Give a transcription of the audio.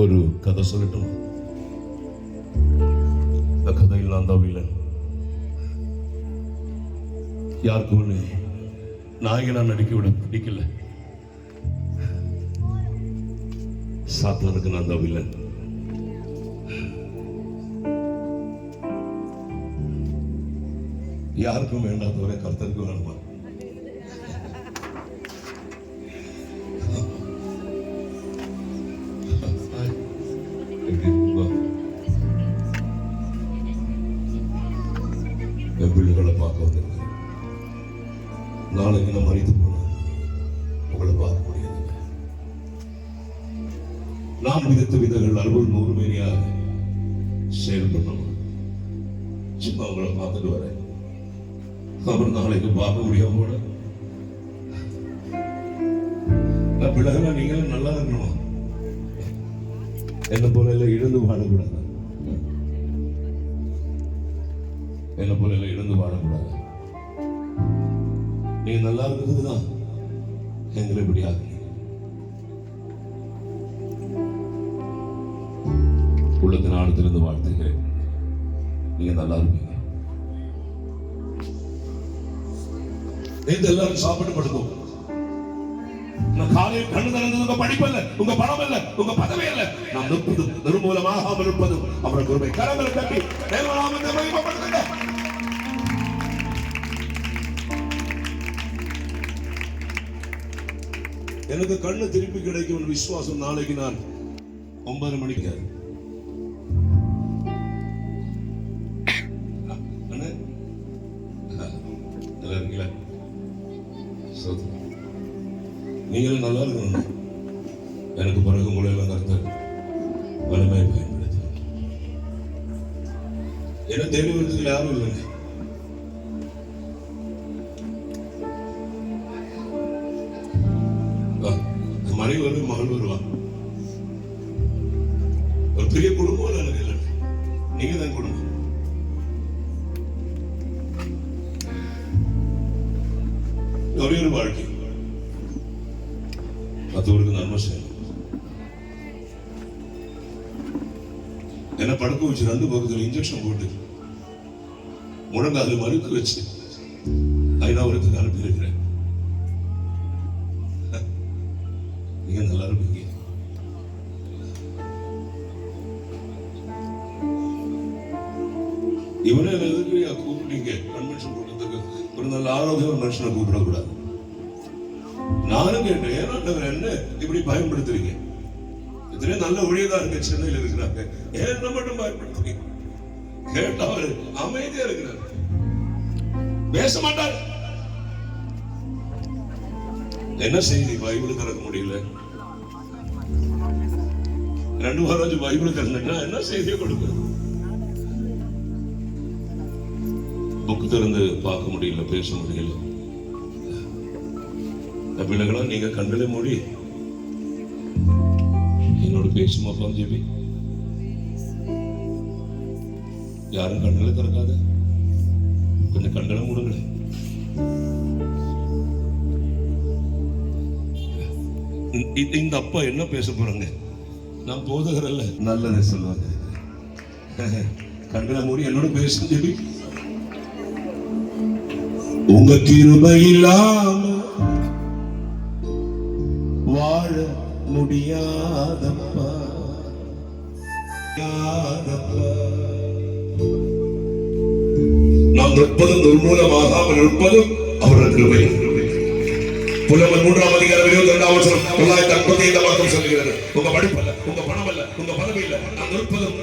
ஒரு கதை சொல்லட்டும். இந்த கதையில் நான் தான் வில்லன். யாருக்கும் நாயகனா நடிக்க விட பிடிக்கல. சாத்தானுக்கு நான் தான் வில்லன். யாருக்கும் வேண்டாதவரை கர்த்தருக்கு வேணுமா? என் பிள்ளைகளை பார்க்க வந்திருக்கிறேன். நாளைக்கு நான் மறித்து போன உங்களை பார்க்க முடியாதுங்க. நாம் விதத்த விதங்கள் 60-100 மேனியாக செயல்படணும். சும்மா உங்களை பார்த்துட்டு வரேன். அப்புறம் நாளைக்கு பார்க்க முடியாம போல நான் பிள்ளைகளா நீங்களும் நல்லா இருக்கணும். என்ன போல எல்லாம் இழந்து வாழக்கூடாது. என்ன போல எல்லாம் இழந்து வாழக்கூடாது. நீங்க நல்லா இருக்கிறதுதான் எங்களை இப்படி ஆகுங்க. உள்ளத்தின் ஆழத்திலிருந்து வாழ்த்துகிறேன். நீங்க நல்லா இருப்பீங்க. எல்லாரும் சாப்பிட்டு படுத்தோம். காலையில் கண்ணு திறந்தது உங்க படிப்பு அல்ல, உங்க பணம் அல்ல, உங்க பதவி அல்ல. நாம் நிற்பதும் நிர்மூலமாக இருப்பதும் அவருடைய குருவை கரங்களை தட்டி தேவநாமத்தை மகிமைப்படுத்துங்க. எனக்கு கண்ணு திருப்பி கிடைக்கும் விசுவாசம். நாளைக்கு நான் 9 மணிக்கு நீங்களும் நல்லா இருக்கணும். எனக்கு பிறகு உங்களை கருத்தர் வலிமையை பயன்படுத்த என்ன தேடி வருவதில் யாரும் இல்லைங்க. மனைவி வருது, மகள் வருவான். ஒரு பெரிய குடும்பம் எனக்கு இல்லை. நீங்க தான் குடும்பம். ஒரே ஒரு வாழ்க்கை மற்றவருக்கு நன்மை செய்யணும். என்ன படுக்க வச்சு 2 பக்கத்துல இன்ஜெக்ஷன் போட்டு முழங்கால மறுக்க வச்சு ஐநாவரத்துக்கு அனுப்பி இருக்கிறேன். நீங்க நல்லா இருப்பீங்க. இவனே எதுக்கு கூப்பிட்டீங்க? கன்வென்ஷன் கூட்டத்துக்கு ஒரு நல்ல ஆரோக்கியம் மனுஷனை கூப்பிடக்கூடாது. நானும் கேட்டேன், ஏன்னா என்ன இப்படி பயன்படுத்துறீங்க? இதுல நல்ல ஊழியக்காரங்க சென்னையில் இருக்கிறாங்க, என்ன மட்டும் பயன்படுத்துறீங்க? கேட்டா அவரு அமைதியா இருக்கிறார், பேச மாட்டார். என்ன செய்தி? பைபிள் திறக்க முடியல. 2 வாரம் பைபிள் திறந்துட்டா என்ன செய்தியை கொடுக்க? புக்கு திறந்து பார்க்க முடியல, பேச முடியல. பிள்ளைகளா நீங்க கண்களை மூடி என்னோட பேசுமாப்பா ஜெபி. யாரும் கண்களை திறக்காத, கொஞ்சம் கண்களை மூடுங்களேன். இந்த அப்பா என்ன பேச போறாங்க? நான் போதகர் அல்ல, நல்லதை சொல்லுவாங்க. கண்களை மூடி என்னோட பேச ஜெபி. உங்க கிருபை இல்லாம வாழ முடியாதப்பா. நாம் நிற்பதும் நிர்மூலமாகாமல் இருப்பதும் அவரது கிருபை. புலவர் 3ஆம் அதிகாரம் 22ஆம் வசனம் 955 சொல்லுகிறது. உங்க படிப்பு அல்ல, உங்க பணம் அல்ல, உங்க பதவி இல்ல, நாம் நிற்பதும்